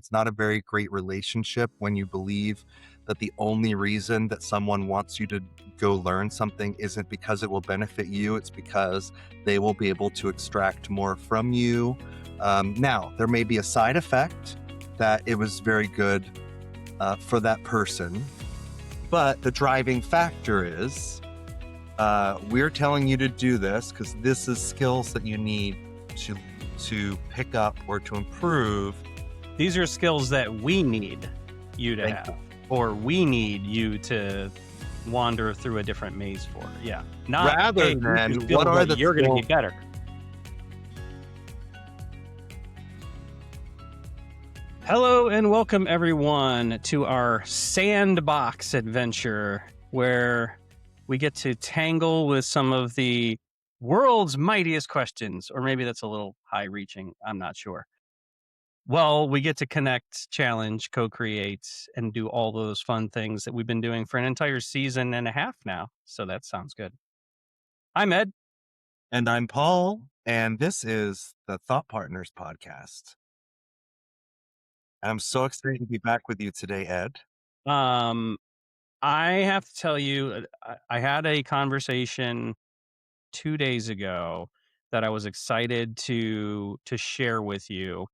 It's not a very great relationship when you believe that the only reason that someone wants you to go learn something isn't because it will benefit you, it's because they will be able to extract more from you. Now, there may be a side effect that it was very good for that person, but the driving factor is we're telling you to do this because this is skills that you need to pick up or to improve. These are skills that we need you to Thank have, you. or we need you to wander through a different maze for. Yeah. Not, Rather hey, these are than skills what are that the you're going to skills? get better. Hello and welcome everyone to our Sandbox adventure, where we get to tangle with some of the world's mightiest questions, or maybe that's a little high reaching. I'm not sure. Well, we get to connect, challenge, co-create, and do all those fun things that we've been doing for an entire season and a half now. So that sounds good. I'm Ed. And I'm Paul, and this is the Thought Partners podcast. And I'm so excited to be back with you today, Ed. Um, I have to tell you, I had a conversation 2 days ago that I was excited to share with you,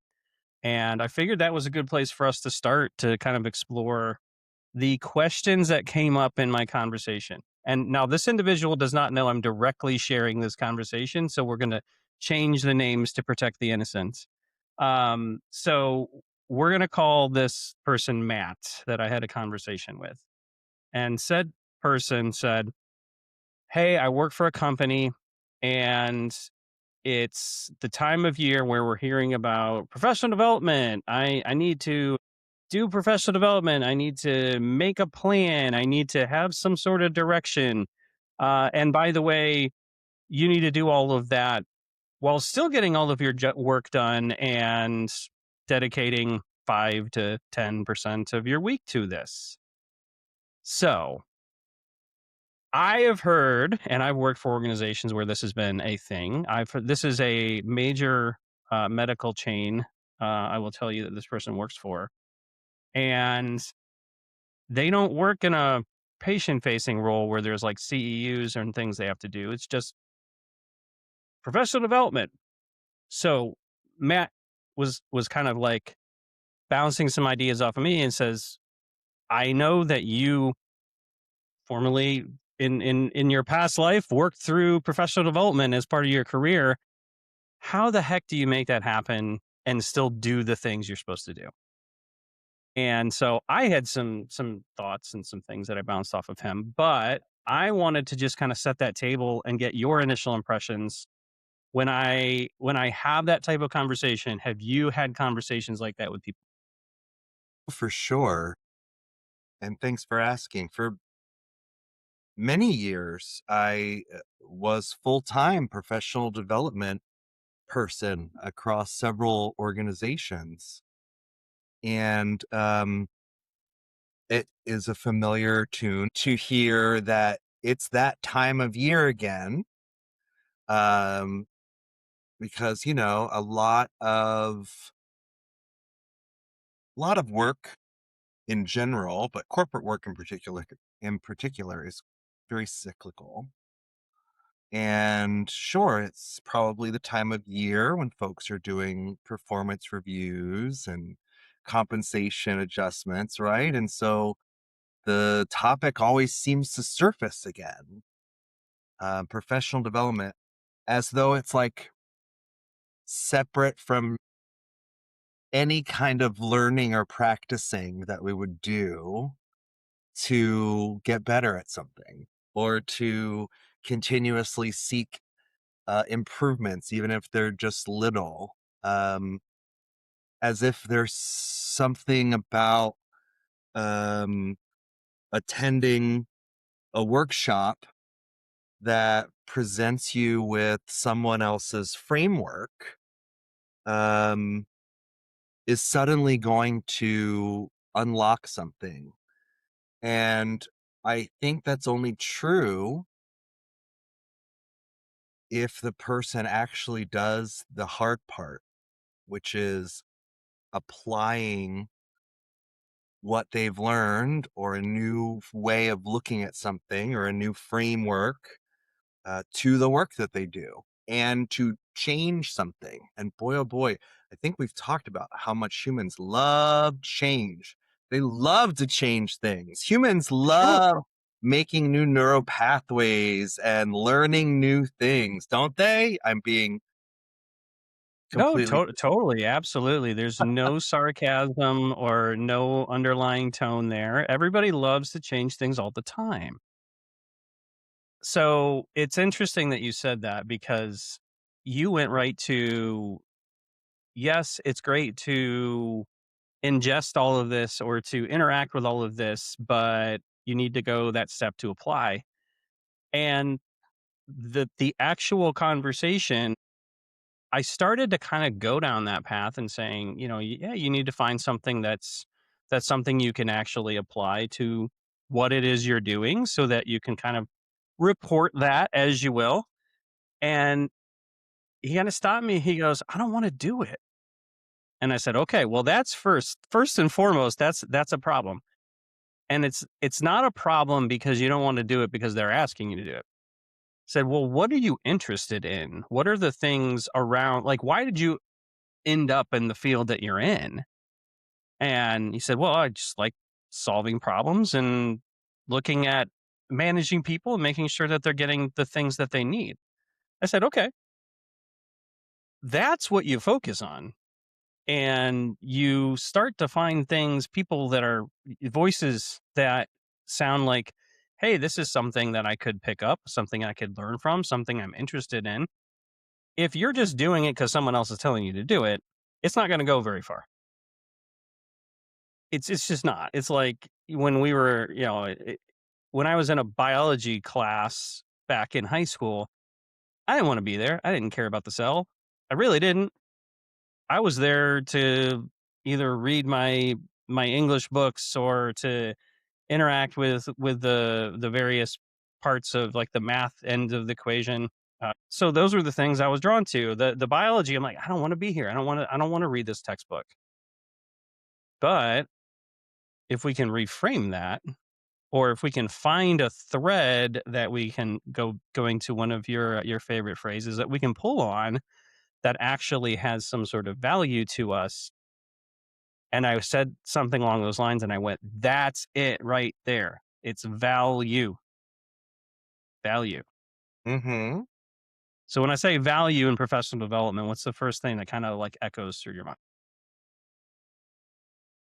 and I figured that was a good place for us to start to kind of explore the questions that came up in my conversation. And now this individual does not know I'm directly sharing this conversation, so we're going to change the names to protect the innocent. So we're going to call this person Matt that I had a conversation with. And said person said, "Hey, I work for a company and it's the time of year where we're hearing about professional development. I need to do professional development. I need to make a plan. I need to have some sort of direction. And by the way, you need to do all of that while still getting all of your work done and dedicating 5 to 10% of your week to this." So I have heard, and I've worked for organizations where this has been a thing. This is a major medical chain. I will tell you that this person works for, and they don't work in a patient-facing role where there's like CEUs and things they have to do. It's just professional development. So Matt was kind of like bouncing some ideas off of me and says, "I know that you formerly in your past life worked through professional development as part of your career. How the heck do you make that happen and still do the things you're supposed to do?" And so I had some thoughts and some things that I bounced off of him, but I wanted to just kind of set that table and get your initial impressions when I have that type of conversation. Have you had conversations like that with people? For sure. And thanks for asking. For many years, I was full-time professional development person across several organizations. And it is a familiar tune to hear that it's that time of year again. Um, because, a lot of work in general, but corporate work in particular is very cyclical. And sure, it's probably the time of year when folks are doing performance reviews and compensation adjustments, right? And so the topic always seems to surface again, professional development, as though it's like separate from any kind of learning or practicing that we would do to get better at something or to continuously seek improvements, even if they're just little, um, as if there's something about um, attending a workshop that presents you with someone else's framework um, is suddenly going to unlock something. And I think that's only true if the person actually does the hard part, which is applying what they've learned or a new way of looking at something or a new framework to the work that they do and to change something. And boy, oh boy, I think we've talked about how much humans love change. They love to change things. Humans Sure. love making new neural pathways and learning new things, don't they? I'm being No, completely. totally, absolutely. There's no sarcasm or no underlying tone there. Everybody loves to change things all the time. So it's interesting that you said that because you went right to, yes, it's great to ingest all of this or to interact with all of this, but you need to go that step to apply. And the actual conversation, I started to kind of go down that path and saying, yeah, you need to find something that's something you can actually apply to what it is you're doing so that you can kind of report that as you will. And he kind of stopped me. He goes, I don't want to do it. And I said, okay, well, that's first and foremost, that's a problem. And it's not a problem because you don't want to do it because they're asking you to do it. Said, well, what are you interested in? What are the things around? Like, why did you end up in the field that you're in? And he said, well, I just like solving problems and looking at managing people and making sure that they're getting the things that they need. I said, okay, that's what you focus on. And you start to find things, people that are voices that sound like, hey, this is something that I could pick up, something I could learn from, something I'm interested in. If you're just doing it because someone else is telling you to do it, it's not going to go very far. It's just not. It's like when we were, when I was in a biology class back in high school, I didn't want to be there. I didn't care about the cell. I really didn't. I was there to either read my English books or to interact with the various parts of like the math end of the equation. So those were the things I was drawn to. The biology, I'm like, I don't want to be here. I don't want to read this textbook. But if we can reframe that, or if we can find a thread that we can going to one of your favorite phrases that we can pull on that actually has some sort of value to us. And I said something along those lines and I went, that's it right there. It's value, value. Hmm. So when I say value in professional development, what's the first thing that kind of like echoes through your mind?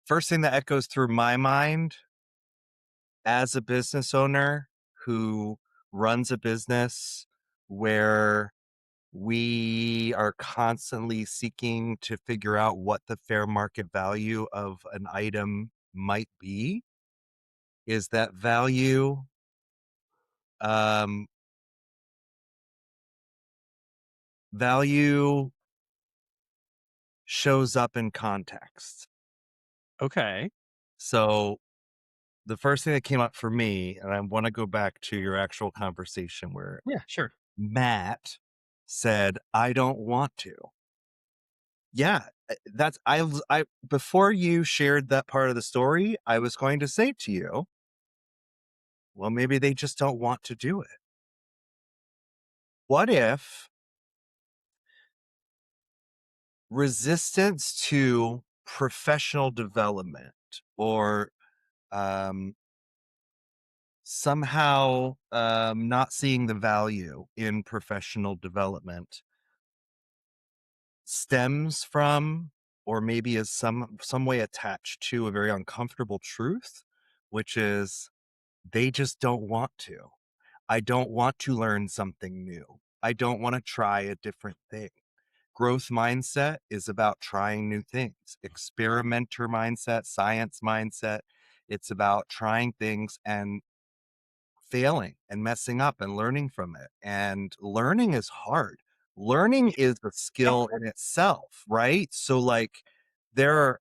First thing that echoes through my mind as a business owner who runs a business where we are constantly seeking to figure out what the fair market value of an item might be is that um value shows up in context. Okay. So the first thing that came up for me, and I want to go back to your actual conversation where Yeah, sure. Matt said, I don't want to. Yeah, that's I before you shared that part of the story, I was going to say to you, well, maybe they just don't want to do it. What if resistance to professional development or um, somehow not seeing the value in professional development stems from or maybe is some way attached to a very uncomfortable truth, which is they just don't want to. I don't want to learn something new. I don't want to try a different thing. Growth mindset is about trying new things. Experimenter mindset, science mindset, it's about trying things and failing and messing up and learning from it. And learning is hard. Learning is a Yeah. skill in itself, right? So like there are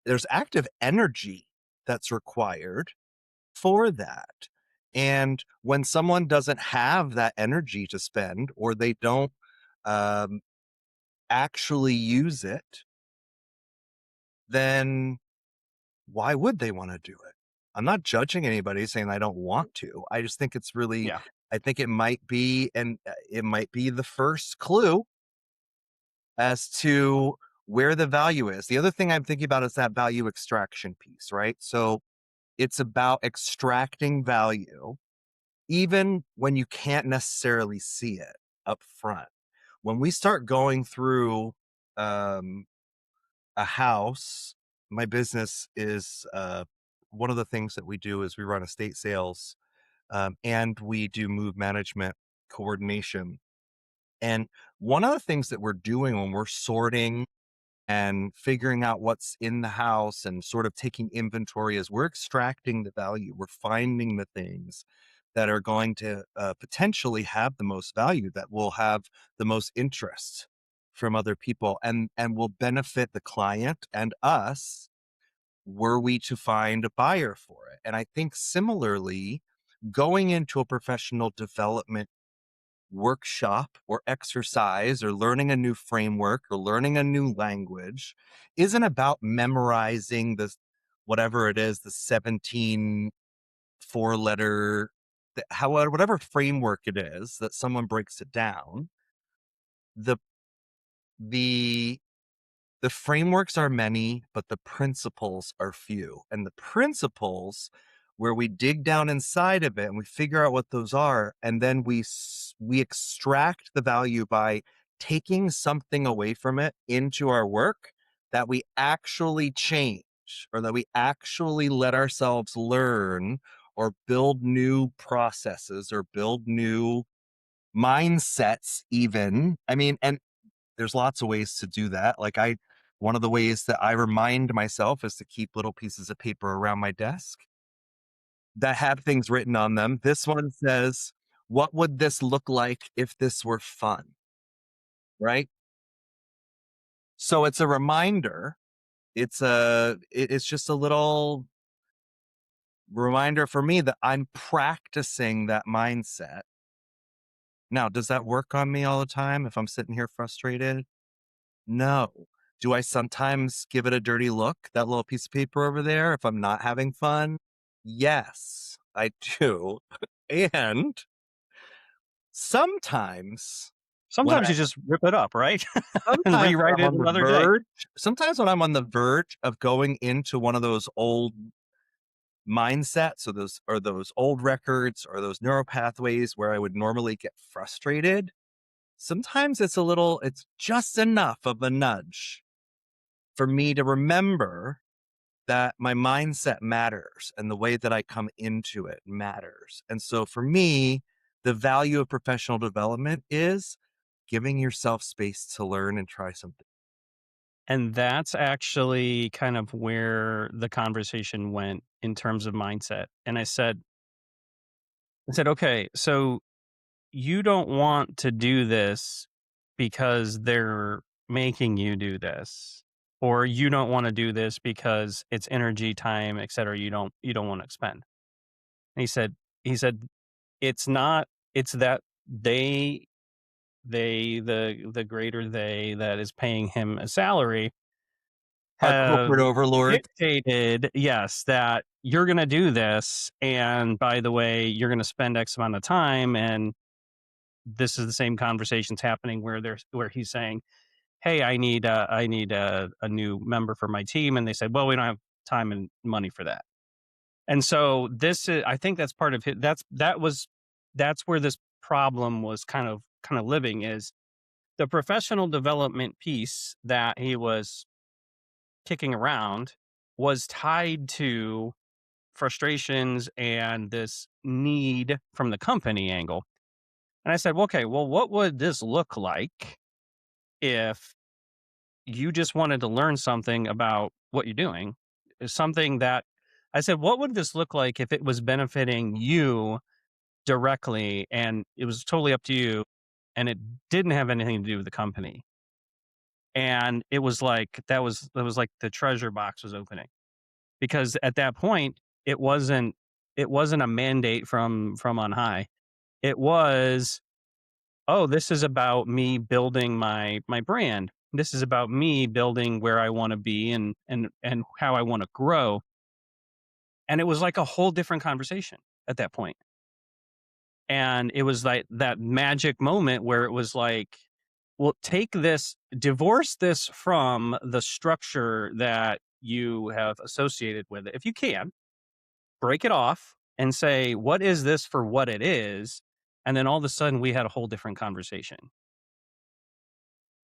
there's active energy that's required for that. And when someone doesn't have that energy to spend or they don't um, actually use it, then why would they want to do it? I'm not judging anybody saying I don't want to. I just think it's really, Yeah. I think it might be, and it might be the first clue as to where the value is. The other thing I'm thinking about is that value extraction piece, right? So it's about extracting value, even when you can't necessarily see it up front. When we start going through um, a house, my business is one of the things that we do is we run estate sales, and we do move management coordination. And one of the things that we're doing when we're sorting and figuring out what's in the house and sort of taking inventory is we're extracting the value. We're finding the things that are going to potentially have the most value, that will have the most interest from other people, and will benefit the client and us were we to find a buyer for it. And I think similarly, going into a professional development workshop or exercise or learning a new framework or learning a new language isn't about memorizing the whatever it is, the 17 four-letter, however, whatever framework it is that someone breaks it down. The the The frameworks are many, but the principles are few. And the principles, where we dig down inside of it and we figure out what those are, and then we extract the value by taking something away from it into our work that we actually change, or that we actually let ourselves learn, or build new processes, or build new mindsets even. I mean, and there's lots of ways to do that. Like, one of the ways that I remind myself is to keep little pieces of paper around my desk that have things written on them. This one says, "What would this look like if this were fun?" Right? So it's a reminder. It's just a little reminder for me that I'm practicing that mindset. Now, does that work on me all the time if I'm sitting here frustrated? No. Do I sometimes give it a dirty look, that little piece of paper over there, if I'm not having fun? Yes, I do. And sometimes when Sometimes I you just rip it up, right? And sometimes when rewrite I'm it on the another day. verge sometimes when I'm on the verge of going into one of those old mindsets, so those old records or those neural pathways where I would normally get frustrated, sometimes it's just enough of a nudge for me to remember that my mindset matters and the way that I come into it matters. And so for me, the value of professional development is giving yourself space to learn and try something. And that's actually kind of where the conversation went in terms of mindset. And I said, okay, so you don't want to do this because they're making you do this, or you don't want to do this because it's energy, time, etc. You don't want to expend. And he said it's not, it's that the greater they that is paying him a salary Our have corporate overlords, dictated, yes, that you're going to do this, and by the way, you're going to spend X amount of time. And this is the same conversations happening where he's saying, hey, I need a new member for my team, and they said, well, we don't have time and money for that. And so this is, I think that's part of it. That's where this problem was kind of living, is the professional development piece that he was kicking around was tied to frustrations and this need from the company angle. And I said, well, okay, well, what would this look like if you just wanted to learn something about what you're doing? Is something that I said, what would this look like if it was benefiting you directly and it was totally up to you and it didn't have anything to do with the company? And it was like that was like the treasure box was opening, because at that point it wasn't a mandate from on high. It was, oh, this is about me building my brand. This is about me building where I want to be and how I want to grow. And it was like a whole different conversation at that point. And it was like that magic moment where it was like, well, take this, divorce this from the structure that you have associated with it. If you can, break it off and say, what is this for what it is? And then all of a sudden we had a whole different conversation.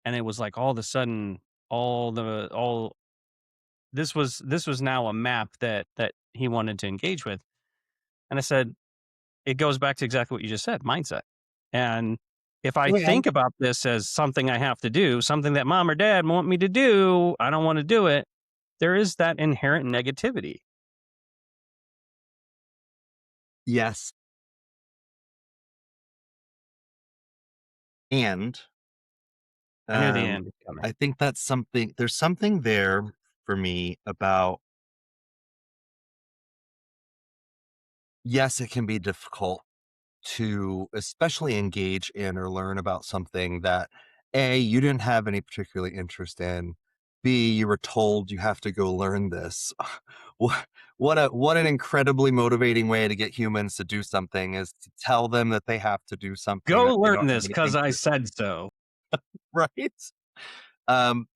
And it was like all of a sudden, all this was now a map that he wanted to engage with. And I said, it goes back to exactly what you just said, mindset. And if I And think about this as something I have to do, something that mom or dad want me to do, I don't want to do it. There is that inherent negativity. yes, and I knew the um, end was coming. I think that's something. There's something there for me about. Yes, it can be difficult to especially engage in or learn about something that A, you didn't have any particular interest in. B, you were told you have to go learn this. What what an incredibly motivating way to get humans to do something is to tell them that they have to do something Go that they learn don't have this any because I interest said so. right? Um,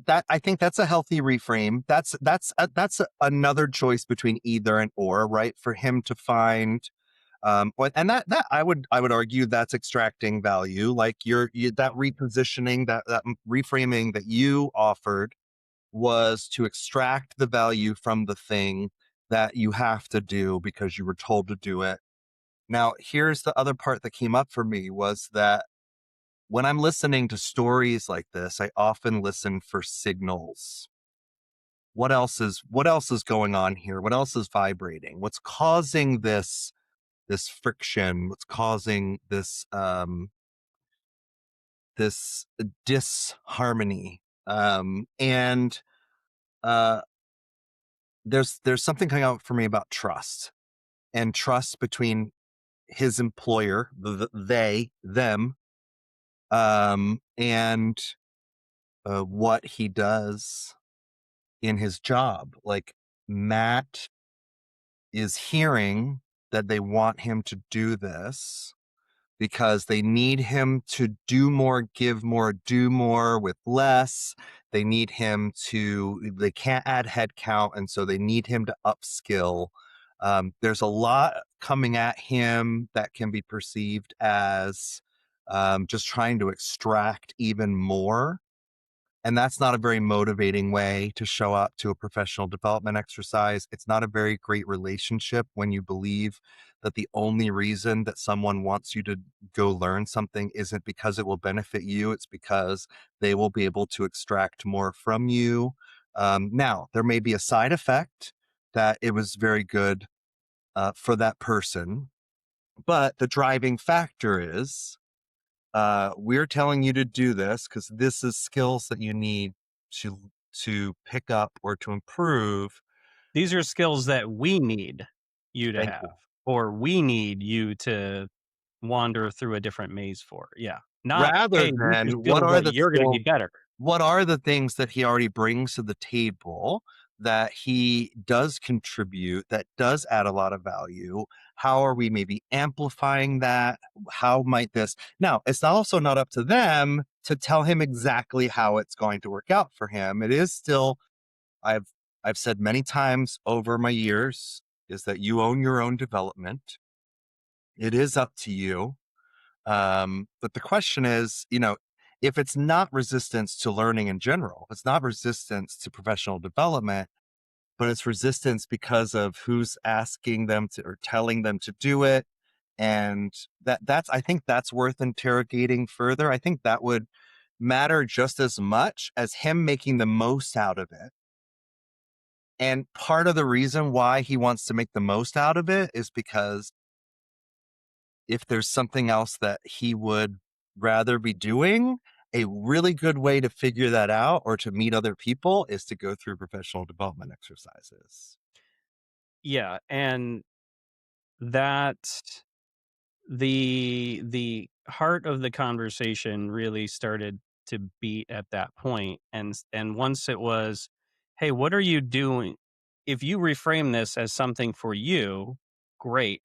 that I think that's a healthy reframe. That's another choice between either and or, right? For him to find and that I would argue that's extracting value. Like that repositioning, that reframing that you offered was to extract the value from the thing that you have to do because you were told to do it. Now, here's the other part that came up for me was that when I'm listening to stories like this, I often listen for signals. What else is going on here? What else is vibrating? What's causing this friction? What's causing this disharmony? And uh, there's something coming out for me about trust and trust between his employer, they, them, and what he does in his job. Like Matt is hearing that they want him to do this because they need him to do more, give more, do more with less. They need him to, they can't add headcount. And so they need him to upskill. There's a lot coming at him that can be perceived as just trying to extract even more, and that's not a very motivating way to show up to a professional development exercise. It's not a very great relationship when you believe that the only reason that someone wants you to go learn something isn't because it will benefit you, it's because they will be able to extract more from you. Now, there may be a side effect that it was very good for that person, but the driving factor is we're telling you to do this because this is skills that you need to pick up or to improve. These are skills that we need you to Thank you. have, or we need you to wander through a different maze for. Yeah. Not, Rather hey, these are than skills that you're going to be better. what are the things that he already brings to the table that he does contribute, that does add a lot of value? How are we maybe amplifying that? How might this now? It's also not up to them to tell him exactly how it's going to work out for him. It is still I've I've said many times over my years is that you own your own development. It is up to you. But the question is, if it's not resistance to learning in general, it's not resistance to professional development, but it's resistance because of who's asking them to or telling them to do it. And that's I think that's worth interrogating further. I think that would matter just as much as him making the most out of it. And part of the reason why he wants to make the most out of it is because if there's something else that he would rather be doing, a really good way to figure that out or to meet other people is to go through professional development exercises. Yeah. And that the heart of the conversation really started to beat at that point. And once it was, hey, what are you doing? If you reframe this as something for you, great.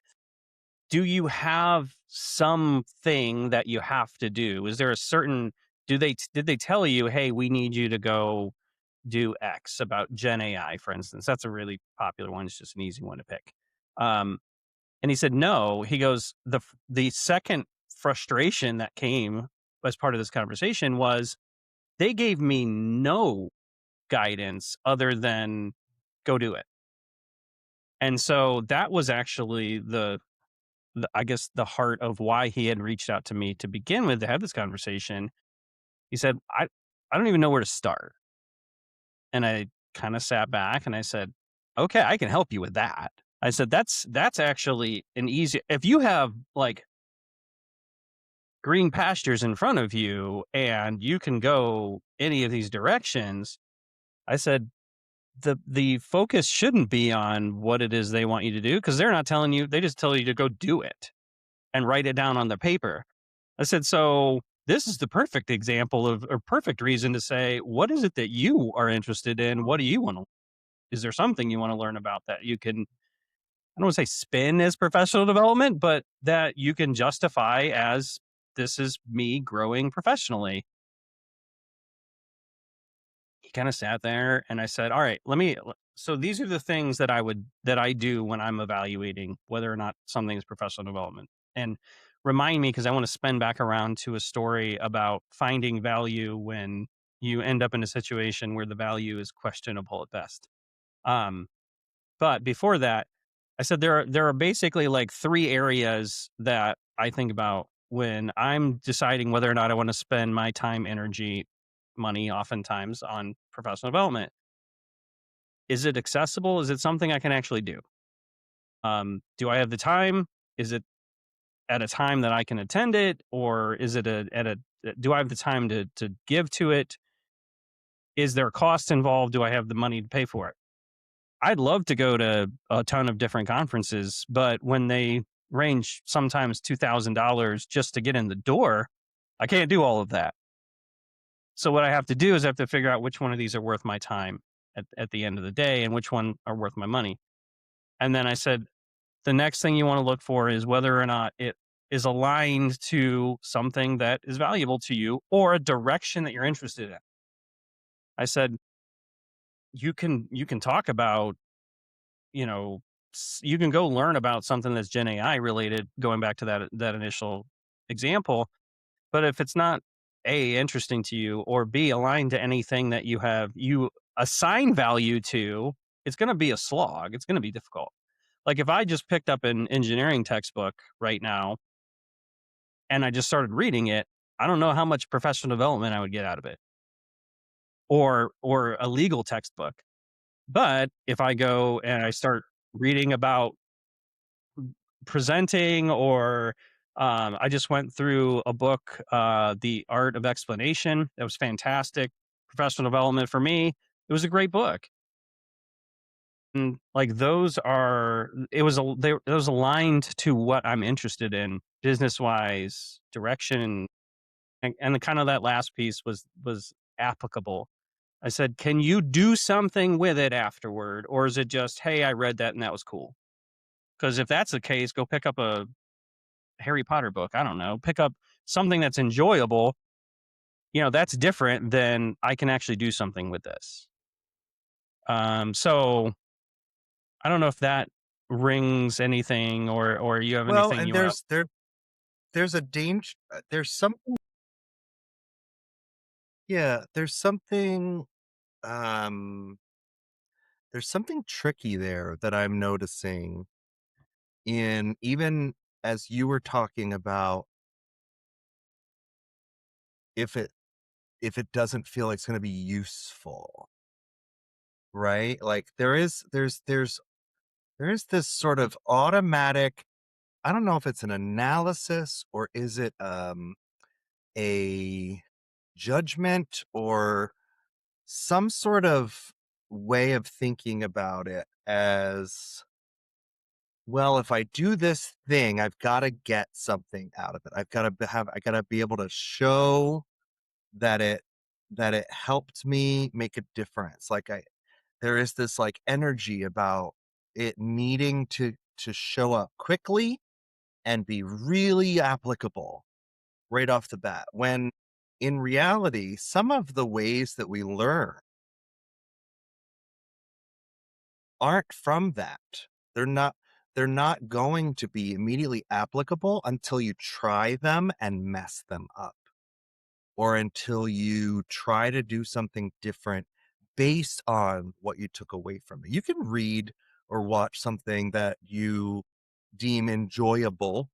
Do you have something that you have to do? Is there a certain did they tell you, "Hey, we need you to go do X," about Gen AI, for instance? That's a really popular one. It's just an easy one to pick. Um, and he said, "No." He goes, The second frustration that came as part of this conversation was they gave me no guidance other than go do it. And so that was actually I guess the heart of why he had reached out to me to begin with to have this conversation. He said, I don't even know where to start." And I kind of sat back and I said, "Okay, I can help you with that." I said, that's actually an easy, if you have like green pastures in front of you and you can go any of these directions." I said, the focus shouldn't be on what it is they want you to do, because they're not telling you, they just tell you to go do it and write it down on the paper. I said, so this is the perfect example of, or perfect reason to say, what is it that you are interested in? What do you want to, is there something you want to learn about that you can, I don't want to say spin as professional development, but that you can justify as, this is me growing professionally? He kind of sat there and I said, all right, so these are the things that I do when I'm evaluating whether or not something is professional development. And remind me, because I want to spin back around to a story about finding value when you end up in a situation where the value is questionable at best. Um, but before that, I said there are basically like three areas that I think about when I'm deciding whether or not I want to spend my time, energy, money, oftentimes on professional development. Is it accessible? Is it something I can actually do? Do I have the time? Is it at a time that I can attend it, or is it at a? Do I have the time to give to it? Is there a cost involved? Do I have the money to pay for it? I'd love to go to a ton of different conferences, but when they range sometimes $2,000 just to get in the door, I can't do all of that. So what I have to do is I have to figure out which one of these are worth my time at the end of the day and which one are worth my money. And then I said, the next thing you want to look for is whether or not it is aligned to something that is valuable to you or a direction that you're interested in. I said, you can talk about, you know, you can go learn about something that's Gen AI related, going back to that initial example. But if it's not A, interesting to you, or B, aligned to anything that you assign value to, it's going to be a slog. It's going to be difficult. Like if I just picked up an engineering textbook right now and I just started reading it, I don't know how much professional development I would get out of it, or a legal textbook. But if I go and I start reading about presenting, or I just went through a book, The Art of Explanation. That was fantastic. Professional development for me. It was a great book. And like those are, it was aligned to what I'm interested in business wise, direction, and the kind of that last piece was applicable. I said, can you do something with it afterward, or is it just, hey, I read that and that was cool? Because if that's the case, go pick up a Harry Potter book. I don't know. Pick up something that's enjoyable. That's different than I can actually do something with this. So I don't know if that rings anything, or you have Well, anything and you want to. there's a danger. There's something. Yeah, Um, there's something tricky there that I'm noticing in, even as you were talking about, if it if it doesn't feel like it's going to be useful, right? Like there is this sort of automatic, I don't know if it's an analysis or is it a judgment or some sort of way of thinking about it as, well, if I do this thing, I've got to get something out of it. I got to be able to show that it helped me make a difference. Like there is this like energy about it needing to show up quickly and be really applicable right off the bat. When in reality, some of the ways that we learn aren't from that. They're not they're not going to be immediately applicable until you try them and mess them up, or until you try to do something different based on what you took away from it. You can read or watch something that you deem enjoyable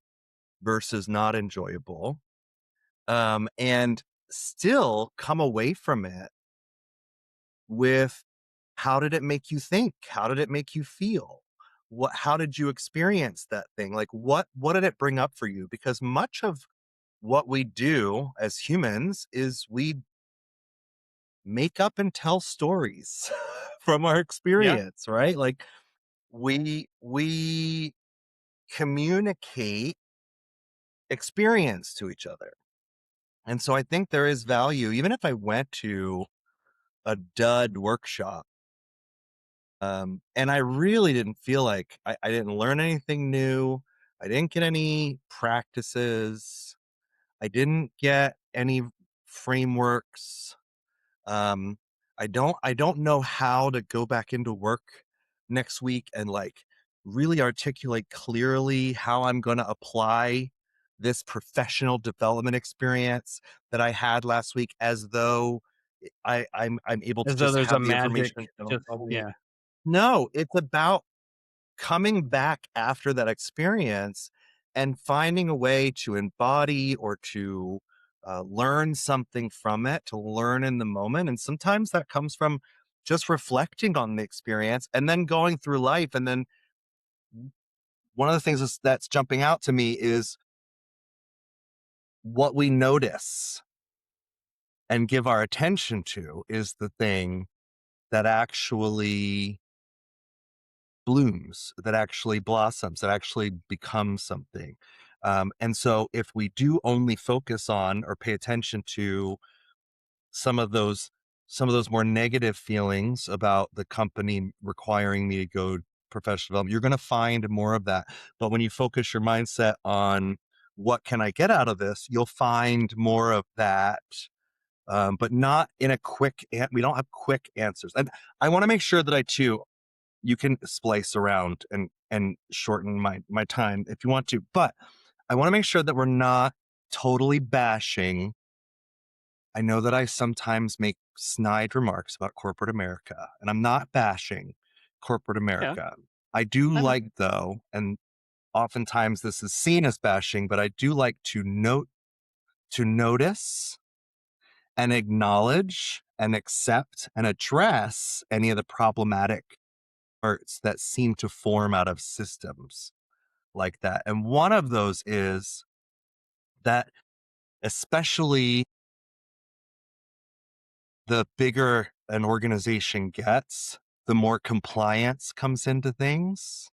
versus not enjoyable, and still come away from it with, how did it make you think? How did it make you feel? How did you experience that thing? Like what did it bring up for you? Because much of what we do as humans is we make up and tell stories from our Yeah. experience, right? Like we communicate experience to each other. And so I think there is value, even if I went to a dud workshop, and I really didn't feel like I didn't learn anything new. I didn't get any practices. I didn't get any frameworks. Um, I don't know how to go back into work next week and like really articulate clearly how I'm going to apply this professional development experience that I had last week, as though I'm able to As though just there's a have the magic information. just yeah. No, it's about coming back after that experience and finding a way to embody or to learn something from it, to learn in the moment. And sometimes that comes from just reflecting on the experience and then going through life. And then one of the things that's jumping out to me is what we notice and give our attention to is the thing that actually blooms, that actually blossoms, that actually becomes something. And so if we do only focus on or pay attention to some of those some of those more negative feelings about the company requiring me to go professional development, you're going to find more of that. But when you focus your mindset on what can I get out of this, you'll find more of that. But not in a we don't have quick answers. And I want to make sure that I too, you can splice around and shorten my time if you want to, but I want to make sure that we're not totally bashing. I know that I sometimes make snide remarks about corporate America, and I'm not bashing corporate Yeah. America. I do I know. like, though, and oftentimes this is seen as bashing, but I do like to notice and acknowledge and accept and address any of the problematic parts that seem to form out of systems like that. And one of those is that, especially the bigger an organization gets, the more compliance comes into things.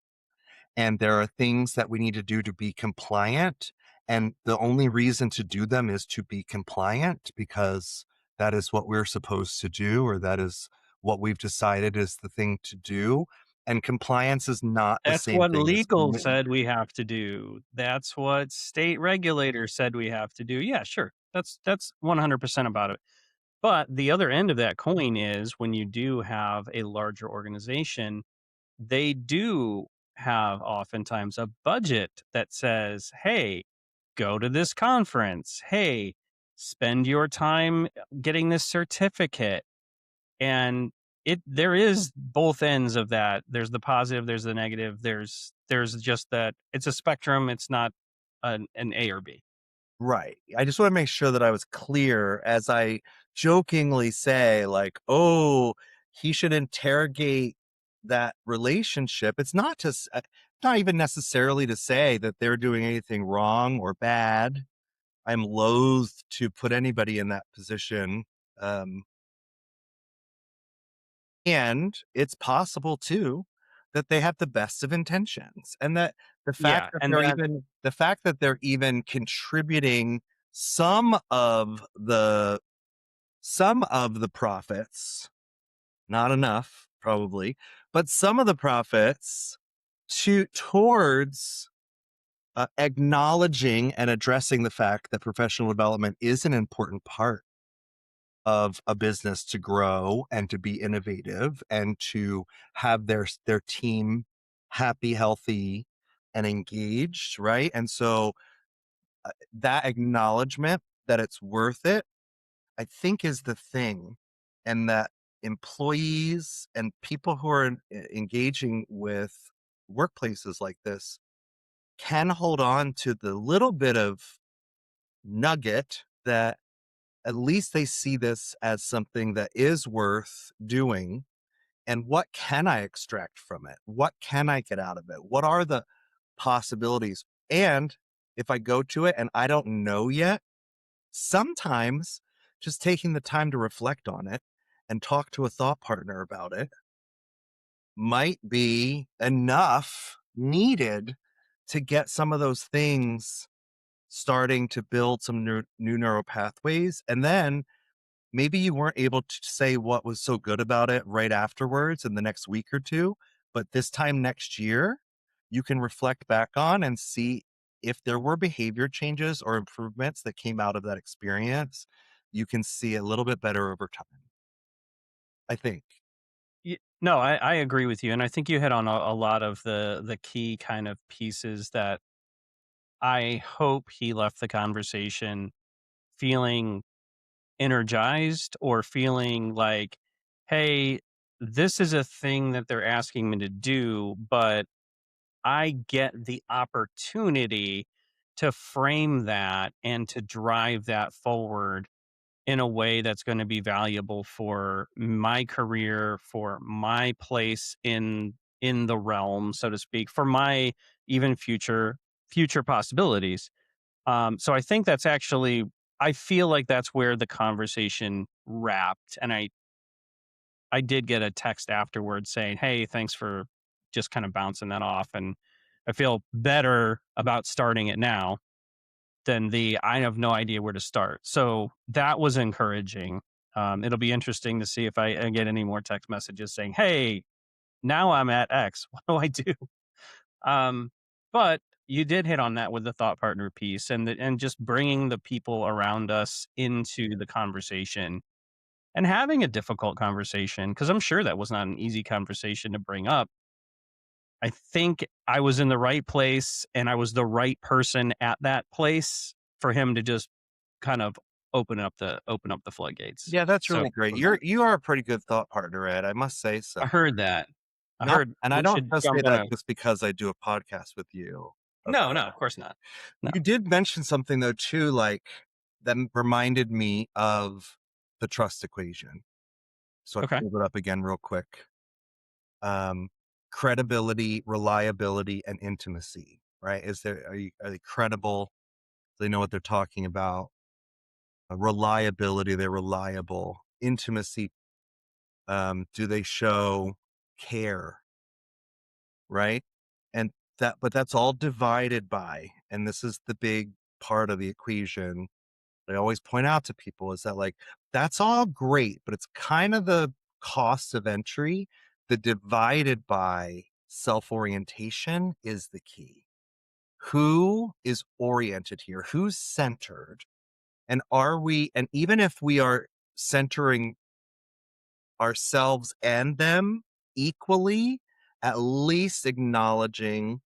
And there are things that we need to do to be compliant. And the only reason to do them is to be compliant, because that is what we're supposed to do, or that is what we've decided is the thing to do. And compliance is not the That's same what thing as legal said we have to do. That's what state regulators said we have to do. Yeah, sure. That's 100% about it. But the other end of that coin is when you do have a larger organization, they do have oftentimes a budget that says, "Hey, go to this conference. Hey, spend your time getting this certificate." And there is both ends of that. There's the positive, there's the negative, there's just that it's a spectrum, it's not an A or B. right. I just want to make sure that I was clear as I jokingly say, like, oh, he should interrogate that relationship. It's not even necessarily to say that they're doing anything wrong or bad. I'm loath to put anybody in that position. Um, and it's possible too that they have the best of intentions, and that Yeah, and that the fact that they're even contributing some of the some of the profits, not enough probably, but some of the profits towards acknowledging and addressing the fact that professional development is an important part of a business to grow and to be innovative and to have their team happy, healthy, and engaged, right? And so that acknowledgement that it's worth it, I think, is the thing, and that employees and people who are engaging with workplaces like this can hold on to the little bit of nugget that at least they see this as something that is worth doing. And what can I extract from it? What can I get out of it? What are the possibilities? And if I go to it and I don't know yet, sometimes just taking the time to reflect on it and talk to a thought partner about it might be enough needed to get some of those things starting to build some new neural pathways. And then maybe you weren't able to say what was so good about it right afterwards in the next week or two, but this time next year, you can reflect back on and see if there were behavior changes or improvements that came out of that experience. You can see a little bit better over time, I think. No, I agree with you, and I think you hit on a lot of the key kind of pieces that I hope he left the conversation feeling energized or feeling like, "Hey, this is a thing that they're asking me to do, but I get the opportunity to frame that and to drive that forward in a way that's gonna be valuable for my career, for my place in the realm, so to speak, for my even future possibilities." So I think that's actually I feel like that's where the conversation wrapped, and I did get a text afterwards saying, "Hey, thanks for just kind of bouncing that off, and I feel better about starting it now than the I have no idea where to start." So that was encouraging. It'll be interesting to see if I get any more text messages saying, "Hey, now I'm at X. What do I do?" Um, but you did hit on that with the thought partner piece and just bringing the people around us into the conversation and having a difficult conversation because I'm sure that was not an easy conversation to bring up. I think I was in the right place and I was the right person at that place for him to just kind of open up the floodgates. Yeah, that's So really great. for that. You are a pretty good thought partner, Ed. I must say so. I heard that. I Not, heard and I we don't should just say jump on that a just because I do a podcast with you. Of No, no, course. of course not. No. You did mention something though too, like that reminded me of the trust equation. So I Okay. pulled it up again real quick. Um, Credibility, reliability, and intimacy. Right? Are they credible? They know what they're talking about. Reliability, they're reliable. Intimacy, do they show care? Right? And but that's all divided by, and this is the big part of the equation I always point out to people is that, like, that's all great, but it's kind of the cost of entry. The divided by self orientation is the key. Who is oriented here? Who's centered? And even if we are centering ourselves and them equally, at least acknowledging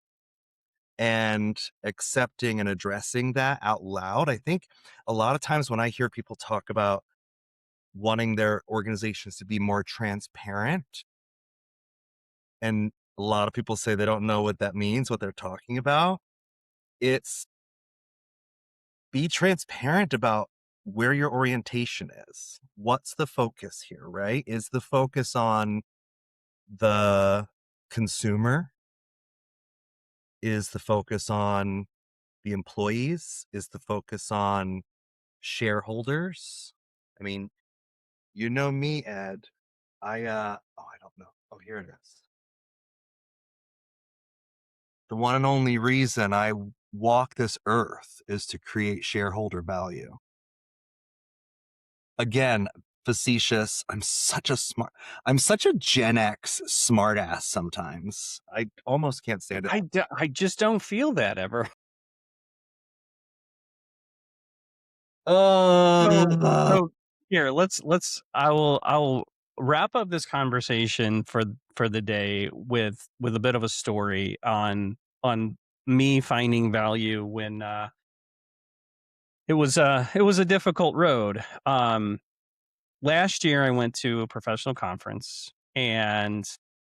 and accepting and addressing that out loud. I think a lot of times when I hear people talk about wanting their organizations to be more transparent, and a lot of people say they don't know what that means, what they're talking about, it's be transparent about where your orientation is. What's the focus here, right? Is the focus on the consumer? Is the focus on the employees? Is the focus on shareholders? I mean, you know me, Ed. I don't know. Oh, here it is. The one and only reason I walk this earth is to create shareholder value. Again, facetious. I'm such a Gen X smartass sometimes. I almost can't stand it. I just don't feel that ever. So Uh, so here, I will wrap up this conversation for the day with a bit of a story on me finding value when it was a difficult road. Last year I went to a professional conference and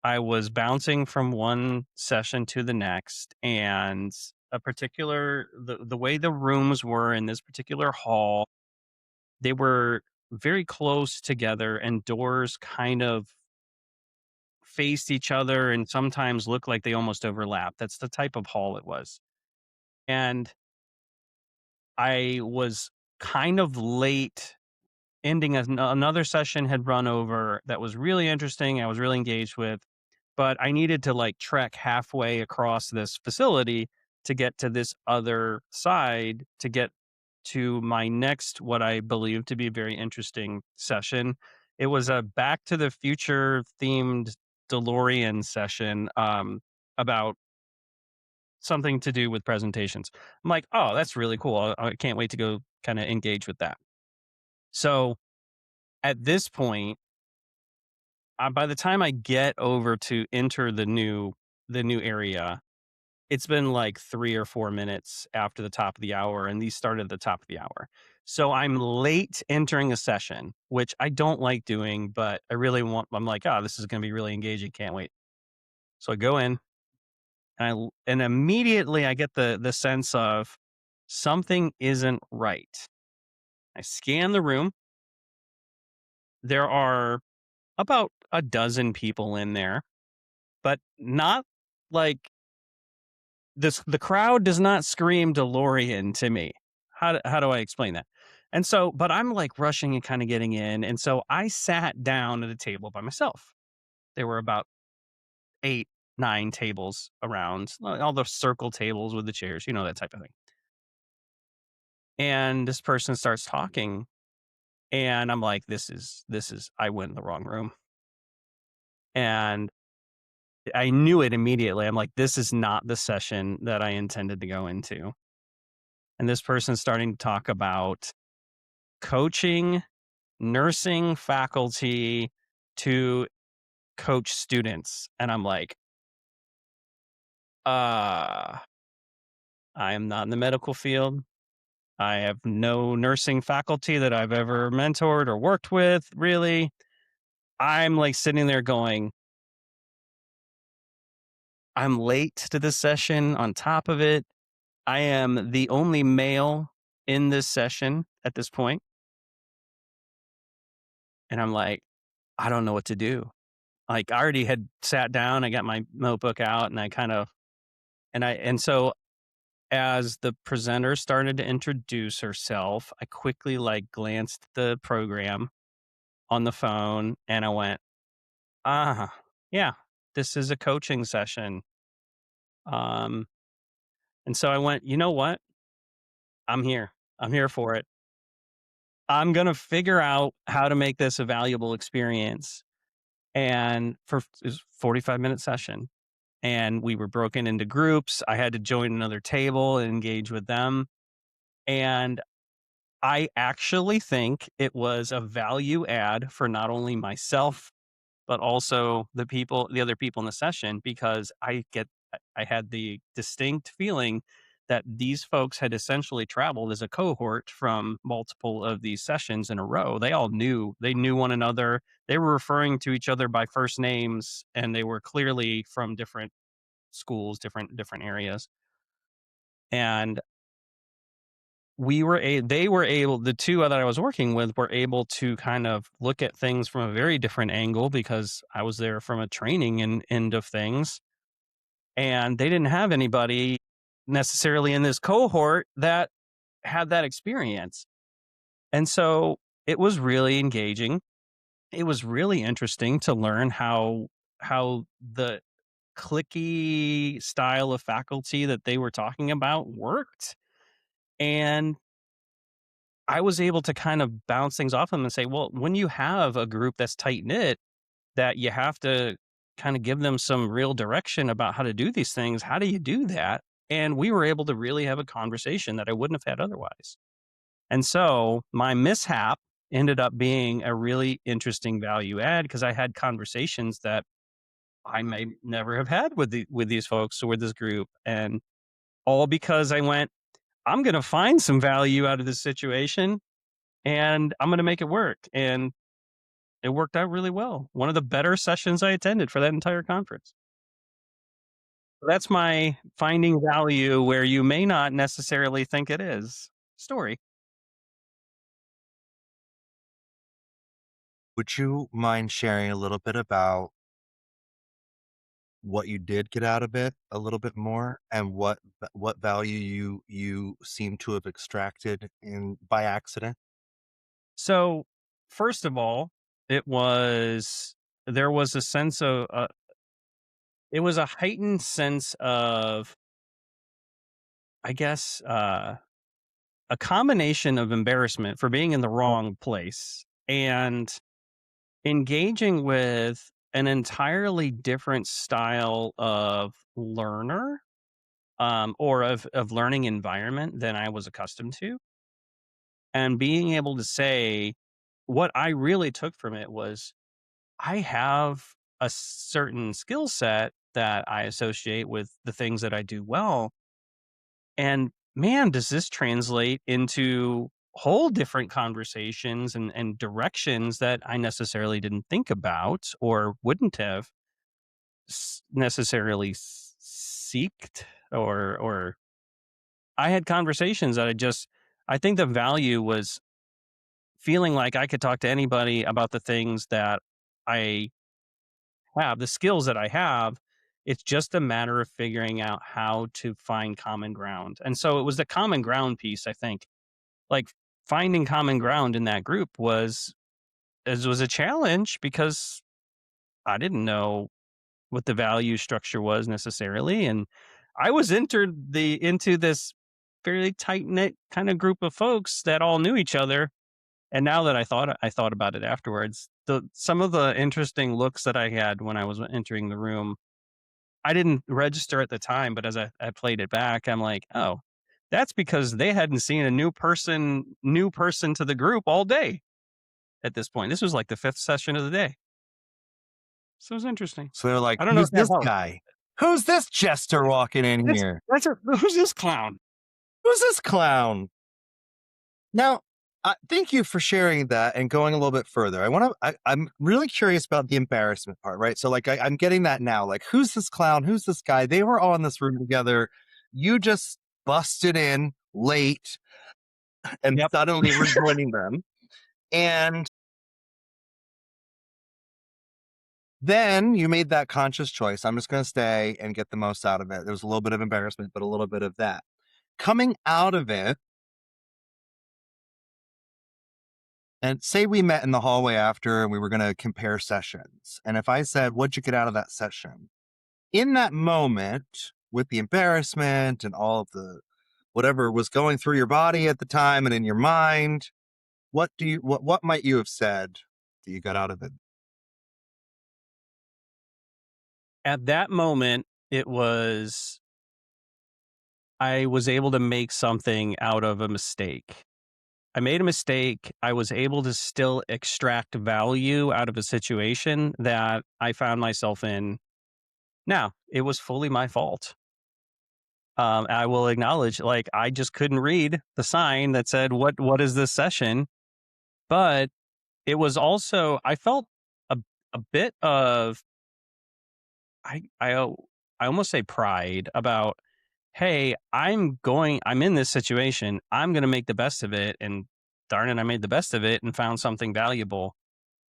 I was bouncing from one session to the next, and the way the rooms were in this particular hall, they were very close together and doors kind of faced each other and sometimes looked like they almost overlapped. That's the type of hall it was. And I was kind of late ending another session had run over that was really interesting. I was really engaged with, but I needed to like trek halfway across this facility to get to this other side to get to my next, what I believe to be a very interesting session. It was a Back to the Future themed DeLorean session about something to do with presentations. I'm like, oh, that's really cool. I can't wait to go kind of engage with that. So at this point, by the time I get over to enter the new area, it's been like 3 or 4 minutes after the top of the hour, and these started at the top of the hour. So I'm late entering a session, which I don't like doing, but I'm like, "Oh, this is gonna be really engaging, can't wait." So I go in, and immediately I get the sense of something isn't right. I scan the room. There are about a dozen people in there, but not like the crowd does not scream DeLorean to me. How do I explain that? And so, but I'm like rushing and kind of getting in, and so I sat down at a table by myself. There were about 8, 9 tables around, all the circle tables with the chairs, you know, that type of thing. And this person starts talking, and I'm like, this is I went in the wrong room. And I knew it immediately. I'm like, this is not the session that I intended to go into. And this person's starting to talk about coaching nursing faculty to coach students. And I'm like, uh, I am not in the medical field. I have no nursing faculty that I've ever mentored or worked with, really. I'm like sitting there going, I'm late to this session. On top of it, I am the only male in this session at this point. And I'm like, I don't know what to do. Like I already had sat down, I got my notebook out and I kind of and so as the presenter started to introduce herself, I quickly like glanced at the program on the phone and I went, "Ah, yeah, this is a coaching session." Um, and so I went, "You know what? I'm here. I'm here for it. I'm going to figure out how to make this a valuable experience." And for it was 45-minute session, and we were broken into groups. I had to join another table and engage with them. And I actually think it was a value add for not only myself, but also the other people in the session, because I had the distinct feeling that these folks had essentially traveled as a cohort from multiple of these sessions in a row. They knew one another. They were referring to each other by first names, and they were clearly from different schools, different areas. And they were able the 2 that I was working with were able to kind of look at things from a very different angle because I was there from a training and end of things, and they didn't have anybody necessarily in this cohort that had that experience. And so it was really engaging. It was really interesting to learn how the clicky style of faculty that they were talking about worked. And I was able to kind of bounce things off them and say, well, when you have a group that's tight knit, that you have to kind of give them some real direction about how to do these things. How do you do that? And we were able to really have a conversation that I wouldn't have had otherwise. And so my mishap ended up being a really interesting value add because I had conversations that I may never have had with these folks or with this group. And all because I went, I'm going to find some value out of this situation and I'm going to make it work. And it worked out really well. One of the better sessions I attended for that entire conference. That's my finding value where you may not necessarily think it is story. Would you mind sharing a little bit about what you did get out of it a little bit more and what value you seem to have extracted in by accident? So, first of all, it was there was a sense of it was a heightened sense of, I guess, a combination of embarrassment for being in the wrong place and engaging with an entirely different style of learner, or of learning environment than I was accustomed to, and being able to say what I really took from it was I have a certain skill set that I associate with the things that I do well. And man, does this translate into whole different conversations and directions that I necessarily didn't think about or wouldn't have necessarily seeked or I had conversations that I think the value was feeling like I could talk to anybody about the things that I have, the skills that I have. It's just a matter of figuring out how to find common ground. And so it was the common ground piece, I think. Like finding common ground in that group was a challenge because I didn't know what the value structure was necessarily. And I was entered into this fairly tight knit kind of group of folks that all knew each other. And now that I thought about it afterwards, the some of the interesting looks that I had when I was entering the room, I didn't register at the time, but as I played it back, I'm like, oh, that's because they hadn't seen a new person to the group all day at this point. This was like the fifth session of the day. So it was interesting. So they're like, I don't know if "Who's that this helped. guy? Who's this jester walking in here? Who's this clown? Who's this clown?" Now, thank you for sharing that and going a little bit further. I'm really curious about the embarrassment part, right? So, like, I'm getting that now. Like, who's this clown? Who's this guy? They were all in this room together. You just busted in late and Yep. suddenly we're joining them. And then you made that conscious choice. I'm just going to stay and get the most out of it. There was a little bit of embarrassment, but a little bit of that. Coming out of it, and say we met in the hallway after and we were going to compare sessions. And if I said, "What'd you get out of that session?" In that moment, with the embarrassment and all of the whatever was going through your body at the time and in your mind, what might you have said that you got out of it? At that moment, I was able to make something out of a mistake. I made a mistake. I was able to still extract value out of a situation that I found myself in. Now, it was fully my fault. I will acknowledge, like, I just couldn't read the sign that said, what is this session?" But it was also, I felt a, a bit of, I, I, I almost say pride about, hey, I'm in this situation. I'm going to make the best of it. And darn it, I made the best of it and found something valuable.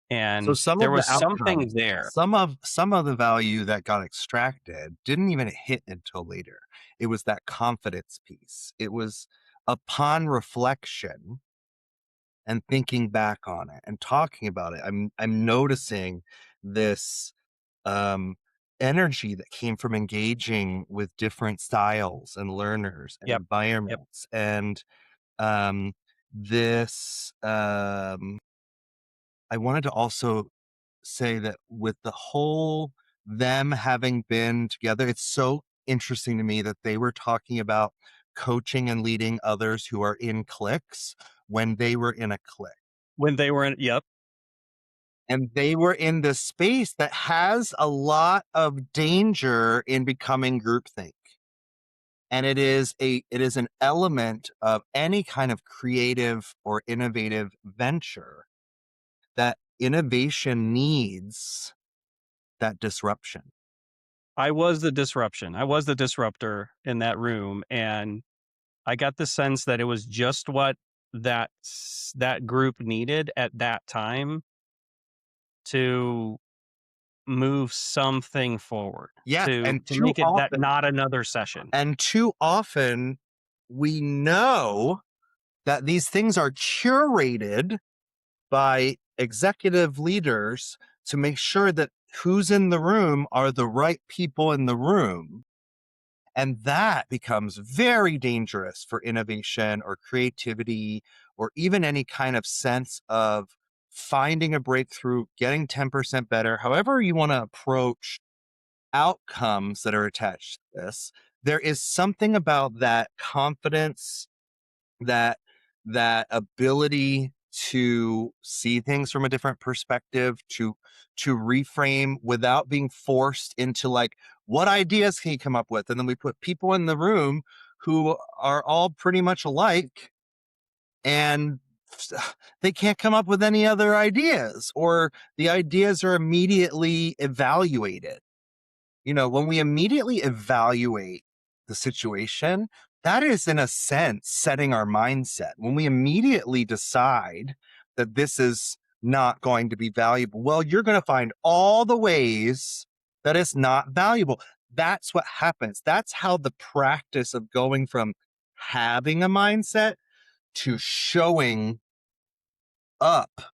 So And some there of the was outcome, something there. some of the value that got extracted didn't even hit until later. It was that confidence piece. It was upon reflection and thinking back on it and talking about it. I'm noticing this um energy that came from engaging with different styles and learners and Yep. Yep. environments and um this, I wanted to also say that with the whole them having been together, it's so interesting to me that they were talking about coaching and leading others who are in cliques when they were in a clique. When they were in, yep. And they were in this space that has a lot of danger in becoming groupthink. And it is an element of any kind of creative or innovative venture that innovation needs that disruption. I was the disruption. I was the disruptor in that room, and I got the sense that it was just what that group needed at that time to move something forward, Yes, to make it that not another session. and too often we know that these things are curated by executive leaders to make sure that who's in the room are the right people in the room. And that becomes very dangerous for innovation or creativity or even any kind of sense of finding a breakthrough, getting 10% better, however you want to approach outcomes that are attached to this. There is something about that confidence, that ability to see things from a different perspective, to reframe without being forced into like, what ideas can you come up with? And then we put people in the room who are all pretty much alike, and they can't come up with any other ideas, or the ideas are immediately evaluated. When we immediately evaluate the situation, that is, in a sense, setting our mindset. When we immediately decide that this is not going to be valuable, well, you're going to find all the ways that it's not valuable. That's what happens. That's how the practice of going from having a mindset to showing up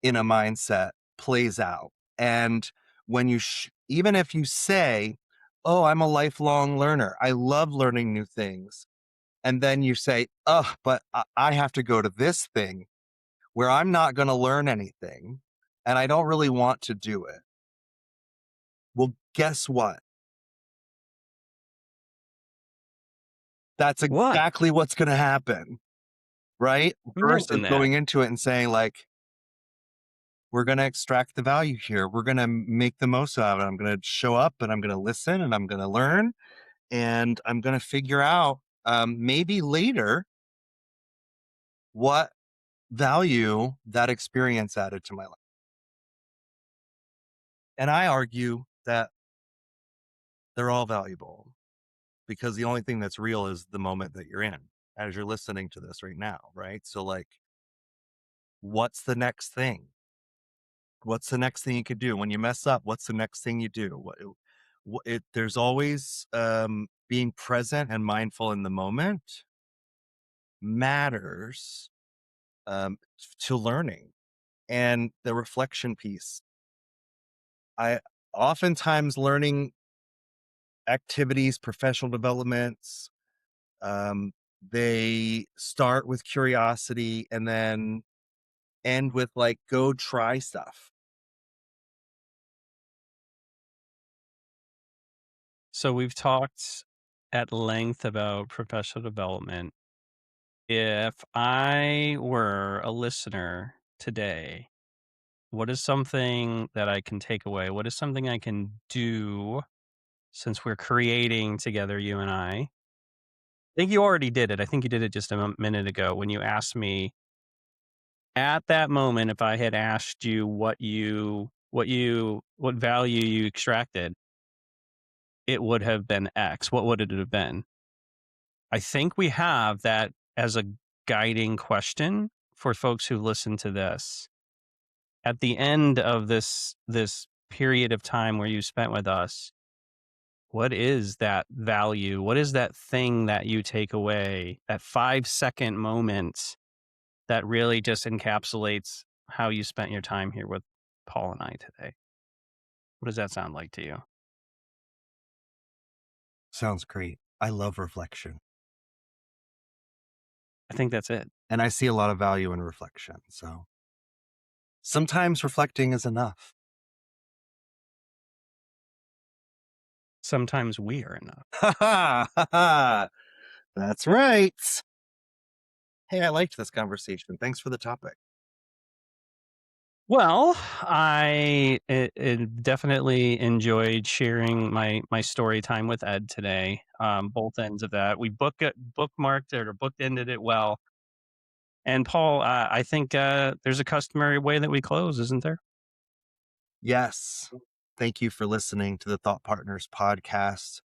in a mindset plays out. And when even if you say, "Oh, I'm a lifelong learner. I love learning new things." And then you say, "Oh, but I have to go to this thing where I'm not going to learn anything and I don't really want to do it." Well, guess what? That's What? exactly what's going to happen, right? Versus Imagine that. going into it and saying, like, we're going to extract the value here. We're going to make the most out of it. I'm going to show up and I'm going to listen and I'm going to learn and I'm going to figure out, maybe later, what value that experience added to my life. And I argue that they're all valuable because the only thing that's real is the moment that you're in as you're listening to this right now. Right. So, like, what's the next thing? What's the next thing you could do when you mess up? What's the next thing you do? There's always, being present and mindful in the moment matters, to learning. And the reflection piece, I oftentimes learning activities, professional developments, um, they start with curiosity and then end with like, go try stuff. So we've talked at length about professional development. If I were a listener today, what is something that I can take away? What is something I can do since we're creating together, you and I? Think you already did it. I think you did it just a minute ago when you asked me at that moment if I had asked you what value you extracted, it would have been X. What would it have been? I think we have that as a guiding question for folks who listen to this. At the end of this period of time where you spent with us, what is that value? What is that thing that you take away? That 5-second moment that really just encapsulates how you spent your time here with Paul and I today. What does that sound like to you? Sounds great. I love reflection. I think that's it. and I see a lot of value in reflection. So sometimes reflecting is enough. Sometimes we are enough. Ha ha ha ha. That's right. Hey, I liked this conversation. Thanks for the topic. Well, definitely enjoyed sharing my story time with Ed today. Both ends of that. We bookmarked it or booked ended it well. And Paul, I think there's a customary way that we close, isn't there? Yes. Thank you for listening to the Thought Partners podcast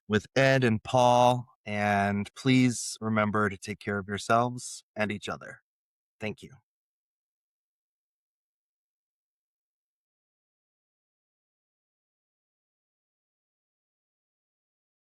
with Ed and Paul. And please remember to take care of yourselves and each other. Thank you.